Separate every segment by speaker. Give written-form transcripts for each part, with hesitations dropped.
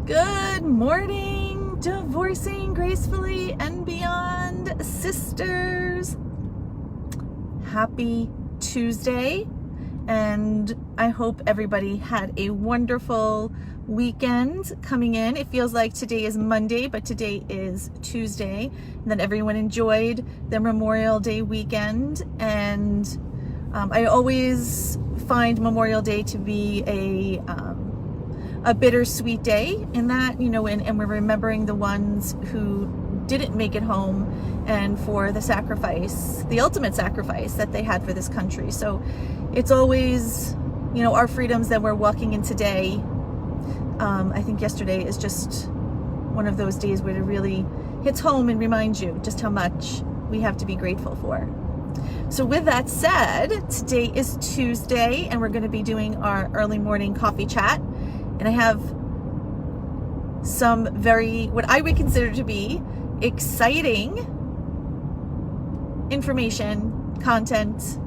Speaker 1: Good morning, Divorcing Gracefully and Beyond sisters. Happy Tuesday, and I hope everybody had a wonderful weekend coming in. It feels like today is Monday, but today is Tuesday, and that everyone enjoyed their Memorial Day weekend. And I always find Memorial Day to be a bittersweet day in that, and we're remembering the ones who didn't make it home and for the ultimate sacrifice that they had for this country. So it's always, our freedoms that we're walking in today. I think yesterday is just one of those days where it really hits home and reminds you just how much we have to be grateful for. So with that said, today is Tuesday and we're going to be doing our early morning coffee chat. And I have some what I would consider to be exciting information, content,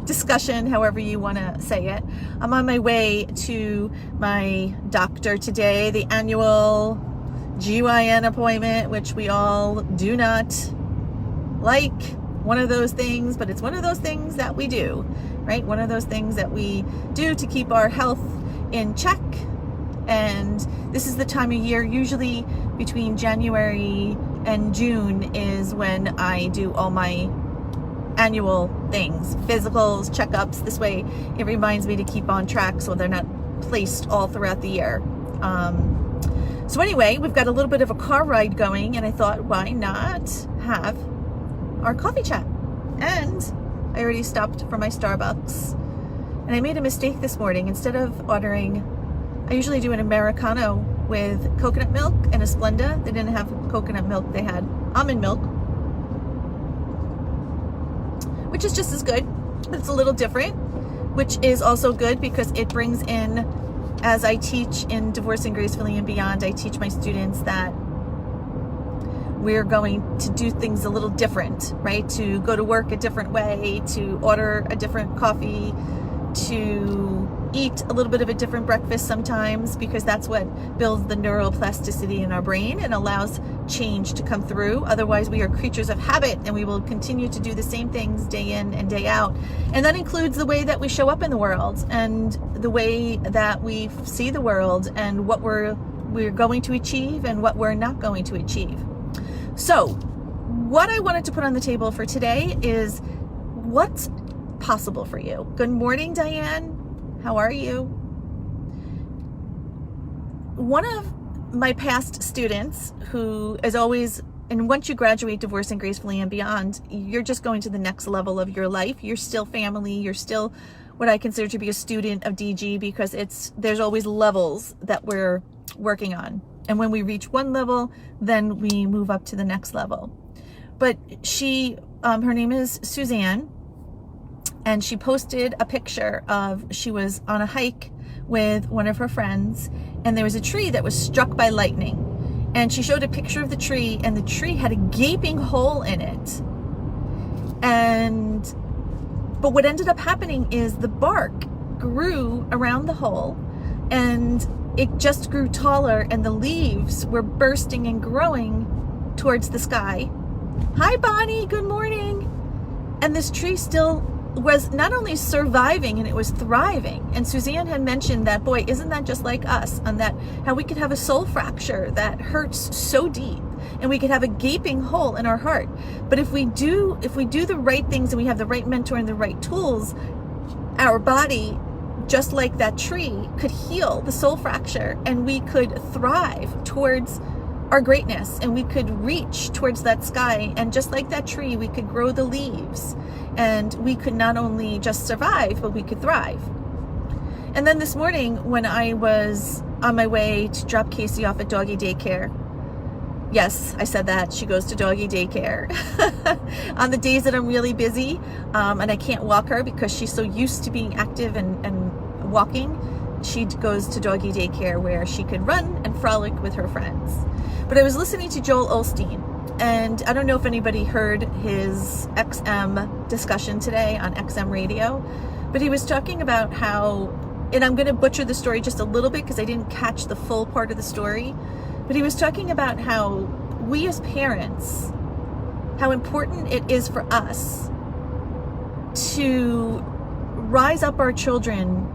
Speaker 1: discussion, however you want to say it. I'm on my way to my doctor today, the annual GYN appointment, which we all do not like. One of those things, but it's one of those things that we do, right? One of those things that we do to keep our health in check. And this is the time of year, usually between January and June is when I do all my annual things, physicals, checkups. This way it reminds me to keep on track so they're not placed all throughout the year. So anyway, we've got a little bit of a car ride going, and I thought, why not have our coffee chat? And I already stopped for my Starbucks. And I made a mistake this morning. Instead of ordering, I usually do an Americano with coconut milk and a Splenda. They didn't have coconut milk, they had almond milk, which is just as good, but it's a little different, which is also good because it brings in, as I teach in Divorcing Gracefully and Beyond, I teach my students that we're going to do things a little different, right? To go to work a different way, to order a different coffee, to eat a little bit of a different breakfast sometimes, because that's what builds the neuroplasticity in our brain and allows change to come through. Otherwise, we are creatures of habit and we will continue to do the same things day in and day out. And that includes the way that we show up in the world and the way that we see the world and what we're going to achieve and what we're not going to achieve. So what I wanted to put on the table for today is what's possible for you. Good morning, Diane. How are you? One of my past students who is always, and once you graduate Divorcing Gracefully and Beyond, you're just going to the next level of your life. You're still family. You're still what I consider to be a student of DG, because there's always levels that we're working on. And when we reach one level, then we move up to the next level. But her name is Suzanne. And she posted a picture she was on a hike with one of her friends, and there was a tree that was struck by lightning. And she showed a picture of the tree, and the tree had a gaping hole in it. But what ended up happening is the bark grew around the hole, and it just grew taller, and the leaves were bursting and growing towards the sky. Hi, Bonnie. Good morning. And this tree still was not only surviving, and it was thriving. And Suzanne had mentioned that, boy, isn't that just like us, on that how we could have a soul fracture that hurts so deep, and we could have a gaping hole in our heart. But if we do the right things and we have the right mentor and the right tools, our body, just like that tree, could heal the soul fracture, and we could thrive towards our greatness, and we could reach towards that sky. And just like that tree, we could grow the leaves, and we could not only just survive, but we could thrive. And then this morning, when I was on my way to drop Casey off at doggy daycare, yes, I said that, she goes to doggy daycare. On the days that I'm really busy and I can't walk her because she's so used to being active and walking, she goes to doggy daycare where she could run and frolic with her friends. But I was listening to Joel Osteen, and I don't know if anybody heard his XM discussion today on XM radio, but he was talking about how and I'm going to butcher the story just a little bit because I didn't catch the full part of the story, but he was talking about how we as parents, how important it is for us to rise up our children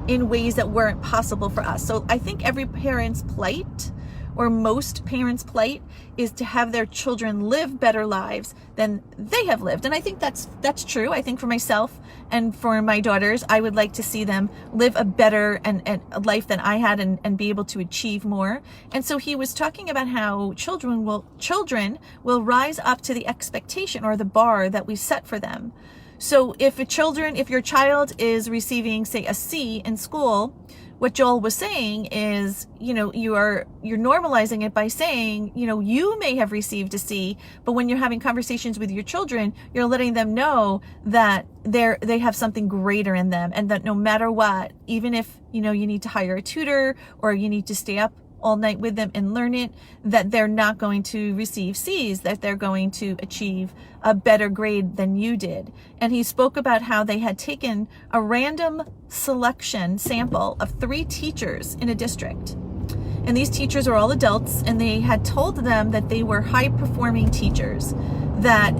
Speaker 1: in ways that weren't possible for us. So I think every parent's plight, or most parents' plight, is to have their children live better lives than they have lived. And I think that's true. I think for myself and for my daughters, I would like to see them live a better and a life than I had, and be able to achieve more. And so he was talking about how children will rise up to the expectation or the bar that we set for them. So if your child is receiving, say, a C in school, what Joel was saying is, you're normalizing it by saying, you may have received a C, but when you're having conversations with your children, you're letting them know that they have something greater in them, and that no matter what, even if, you need to hire a tutor or you need to stay up all night with them and learn it, that they're not going to receive C's, that they're going to achieve a better grade than you did. And he spoke about how they had taken a random selection sample of 3 teachers in a district. And these teachers are all adults, and they had told them that they were high-performing teachers, that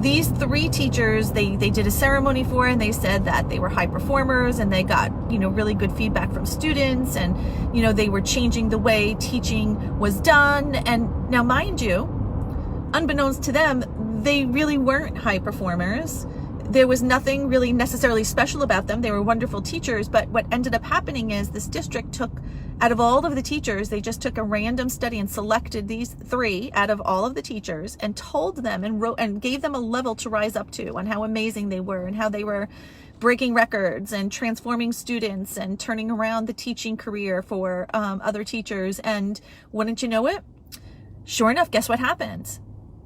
Speaker 1: these 3 teachers, they did a ceremony for, and they said that they were high performers, and they got, really good feedback from students, and, they were changing the way teaching was done. And now, mind you, unbeknownst to them, they really weren't high performers. There was nothing really necessarily special about them. They were wonderful teachers, but what ended up happening is this district took, out of all of the teachers, they just took a random study and selected these 3 out of all of the teachers and told them and gave them a level to rise up to on how amazing they were and how they were breaking records and transforming students and turning around the teaching career for other teachers. And wouldn't you know it? Sure enough, guess what happened?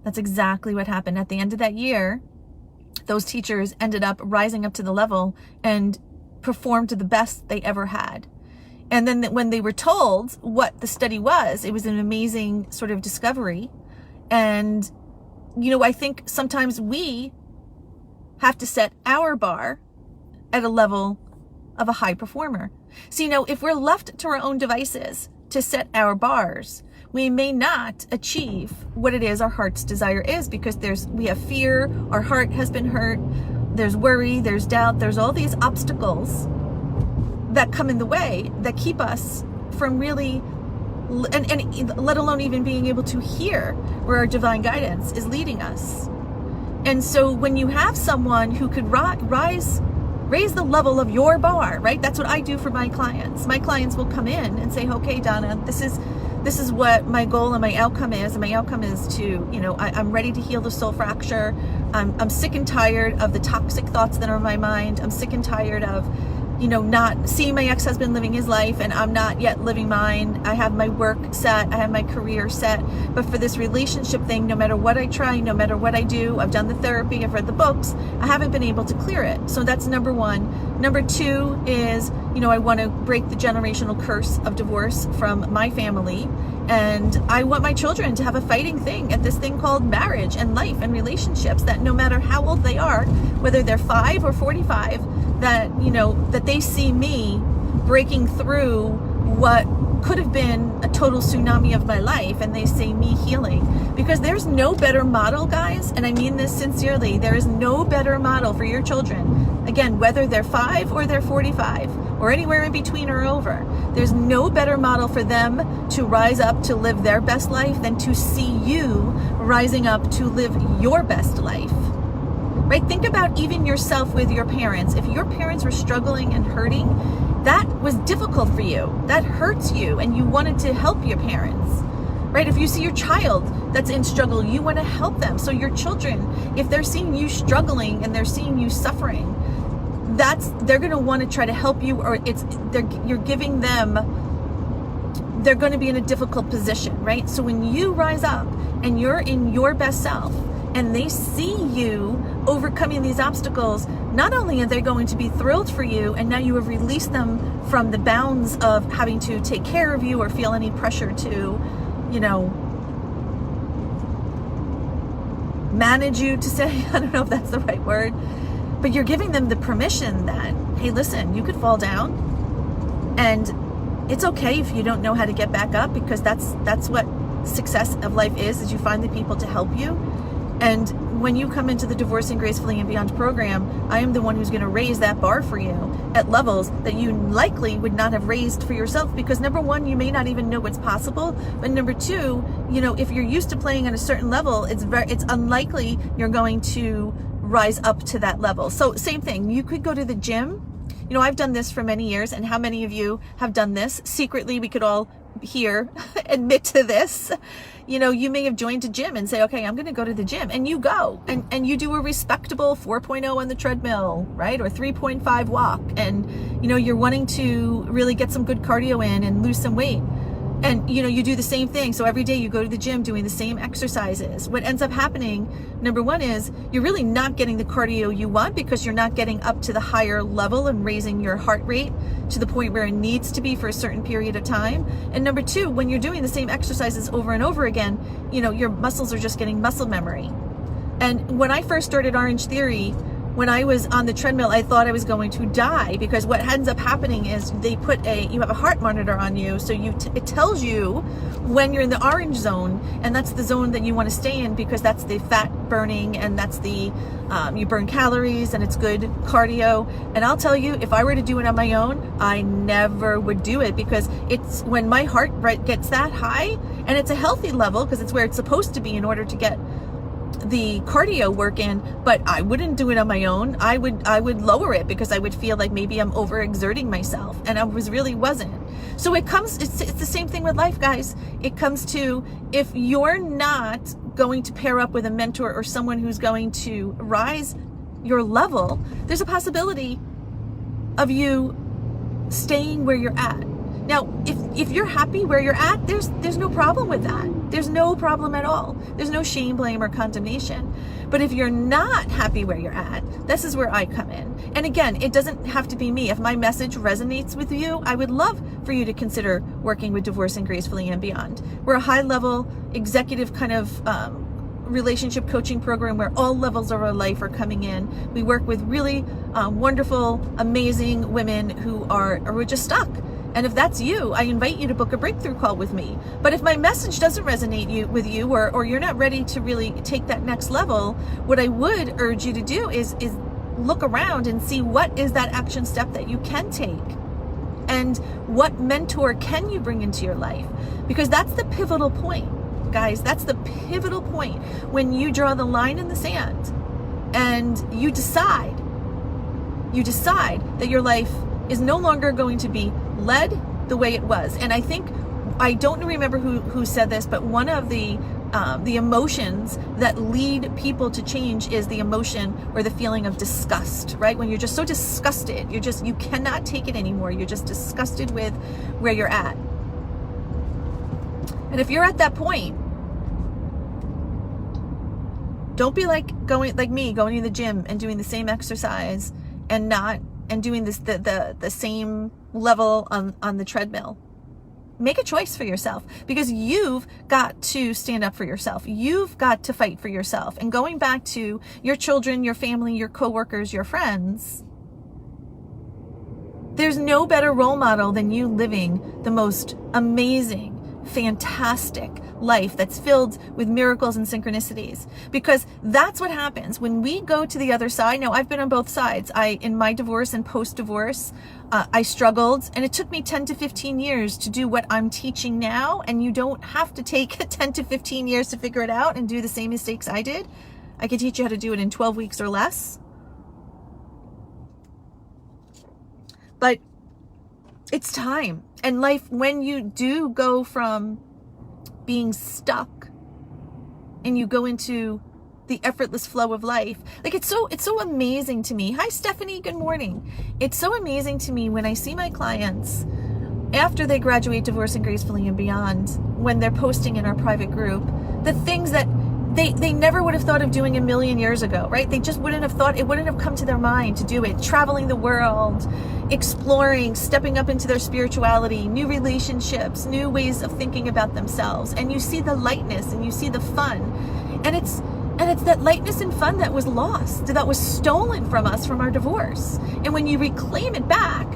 Speaker 1: That's exactly what happened. At the end of that year, those teachers ended up rising up to the level and performed to the best they ever had. And then when they were told what the study was, it was an amazing sort of discovery. And, I think sometimes we have to set our bar at a level of a high performer. So, if we're left to our own devices to set our bars, we may not achieve what it is our heart's desire is, because we have fear, our heart has been hurt, there's worry, there's doubt, there's all these obstacles that come in the way that keep us from really, and let alone even being able to hear where our divine guidance is leading us. And so when you have someone who could raise the level of your bar, right? That's what I do for my clients. My clients will come in and say, okay, Donna, this is what my goal and my outcome is. And my outcome is to, I'm ready to heal the soul fracture. I'm sick and tired of the toxic thoughts that are in my mind. I'm sick and tired of, not seeing my ex-husband living his life and I'm not yet living mine. I have my work set, I have my career set, but for this relationship thing, no matter what I try, no matter what I do, I've done the therapy, I've read the books, I haven't been able to clear it. So that's number 1. Number 2 is, I want to break the generational curse of divorce from my family. And I want my children to have a fighting thing at this thing called marriage and life and relationships, that no matter how old they are, whether they're 5 or 45, that, that they see me breaking through what could have been a total tsunami of my life, and they see me healing. Because there's no better model, guys, and I mean this sincerely, there is no better model for your children. Again, whether they're 5 or they're 45 or anywhere in between or over, there's no better model for them to rise up to live their best life than to see you rising up to live your best life. Right? Think about even yourself with your parents. If your parents were struggling and hurting, that was difficult for you. That hurts you, and you wanted to help your parents. Right? If you see your child that's in struggle, you want to help them. So your children, if they're seeing you struggling and they're seeing you suffering, they're going to want to try to help you, or you're giving them, they're going to be in a difficult position, right? So when you rise up and you're in your best self, and they see you overcoming these obstacles, not only are they going to be thrilled for you, and now you have released them from the bounds of having to take care of you or feel any pressure to, manage you, to say, I don't know if that's the right word, but you're giving them the permission that, hey, listen, you could fall down, And it's okay if you don't know how to get back up, because that's what success of life is you find the people to help you. And when you come into the Divorcing Gracefully and Beyond program, I am the one who's going to raise that bar for you at levels that you likely would not have raised for yourself, because number one, you may not even know what's possible, but number two, you know, if you're used to playing at a certain level, it's unlikely you're going to rise up to that level. So same thing, you could go to the gym. You know, I've done this for many years, and how many of you have done this? Secretly, we could all here admit to this. You know, you may have joined a gym and say, okay, I'm going to go to the gym, and you go and you do a respectable 4.0 on the treadmill, right? Or 3.5 walk. And, you know, you're wanting to really get some good cardio in and lose some weight. And, you know, you do the same thing. So every day you go to the gym doing the same exercises. What ends up happening, number one, is you're really not getting the cardio you want, because you're not getting up to the higher level and raising your heart rate to the point where it needs to be for a certain period of time. And number two, when you're doing the same exercises over and over again, you know, your muscles are just getting muscle memory. And when I first started Orange Theory, when I was on the treadmill, I thought I was going to die, because what ends up happening is you have a heart monitor on you, so it tells you when you're in the orange zone, and that's the zone that you want to stay in, because that's the fat burning, and that's the you burn calories, and it's good cardio. And I'll tell you, if I were to do it on my own, I never would do it, because it's when my heart rate gets that high, and it's a healthy level because it's where it's supposed to be in order to get the cardio work in, but I wouldn't do it on my own. I would lower it, because I would feel like maybe I'm overexerting myself, and I wasn't. So it's the same thing with life, guys. It comes to, if you're not going to pair up with a mentor or someone who's going to rise your level, there's a possibility of you staying where you're at. Now, if you're happy where you're at, there's no problem with that. There's no problem at all. There's no shame, blame, or condemnation. But if you're not happy where you're at, this is where I come in. And again, it doesn't have to be me. If my message resonates with you, I would love for you to consider working with Divorcing Gracefully and Beyond. We're a high-level executive kind of relationship coaching program where all levels of our life are coming in. We work with really wonderful, amazing women who are just stuck. And if that's you, I invite you to book a breakthrough call with me. But if my message doesn't resonate with you, or you're not ready to really take that next level, what I would urge you to do is look around and see what is that action step that you can take, and what mentor can you bring into your life. Because that's the pivotal point, guys. That's the pivotal point, when you draw the line in the sand and you decide that your life is no longer going to be led the way it was. And I don't remember who said this, but one of the emotions that lead people to change is the emotion or the feeling of disgust, right? When you're just so disgusted, you cannot take it anymore. You're just disgusted with where you're at. And if you're at that point, don't be like me, going to the gym and doing the same exercise and doing the same level on the treadmill. Make a choice for yourself, because you've got to stand up for yourself. You've got to fight for yourself. And going back to your children, your family, your coworkers, your friends, there's no better role model than you living the most amazing, fantastic life that's filled with miracles and synchronicities. Because that's what happens when we go to the other side. Now, I've been on both sides. In my divorce and post-divorce, I struggled, and it took me 10 to 15 years to do what I'm teaching now. And you don't have to take 10 to 15 years to figure it out and do the same mistakes I did. I could teach you how to do it in 12 weeks or less. But it's time. And life, when you do go from being stuck and you go into the effortless flow of life, like it's so amazing to me. Hi, Stephanie. Good morning. It's so amazing to me when I see my clients after they graduate Divorcing Gracefully and Beyond, when they're posting in our private group, the things that they never would have thought of doing a million years ago, right? They just wouldn't have thought, it wouldn't have come to their mind to do it. Traveling the world, exploring, stepping up into their spirituality, new relationships, new ways of thinking about themselves. And you see the lightness and you see the fun. And it's that lightness and fun that was lost, that was stolen from us from our divorce. And when you reclaim it back,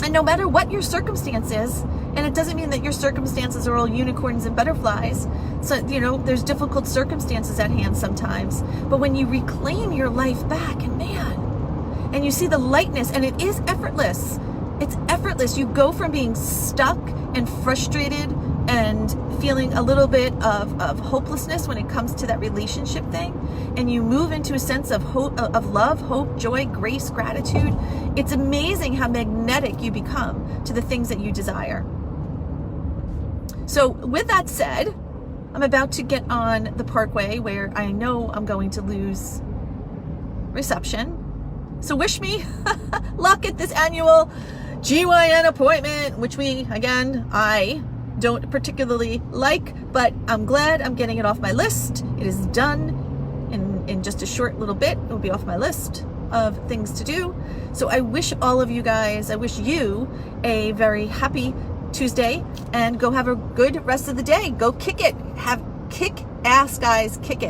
Speaker 1: And no matter what your circumstance is, and it doesn't mean that your circumstances are all unicorns and butterflies. So, there's difficult circumstances at hand sometimes. But when you reclaim your life back, and you see the lightness, and it is effortless. It's effortless. You go from being stuck and frustrated and feeling a little bit of hopelessness when it comes to that relationship thing, and you move into a sense of hope, of love, hope, joy, grace, gratitude. It's amazing how magnetic you become to the things that you desire. So with that said, I'm about to get on the parkway where I know I'm going to lose reception. So wish me luck at this annual GYN appointment, which I don't particularly like, but I'm glad I'm getting it off my list. It is done in just a short little bit. It will be off my list of things to do. So I wish all of you guys, I wish you a very happy Tuesday, and go have a good rest of the day. Go kick it. Have kick ass, guys. Kick it.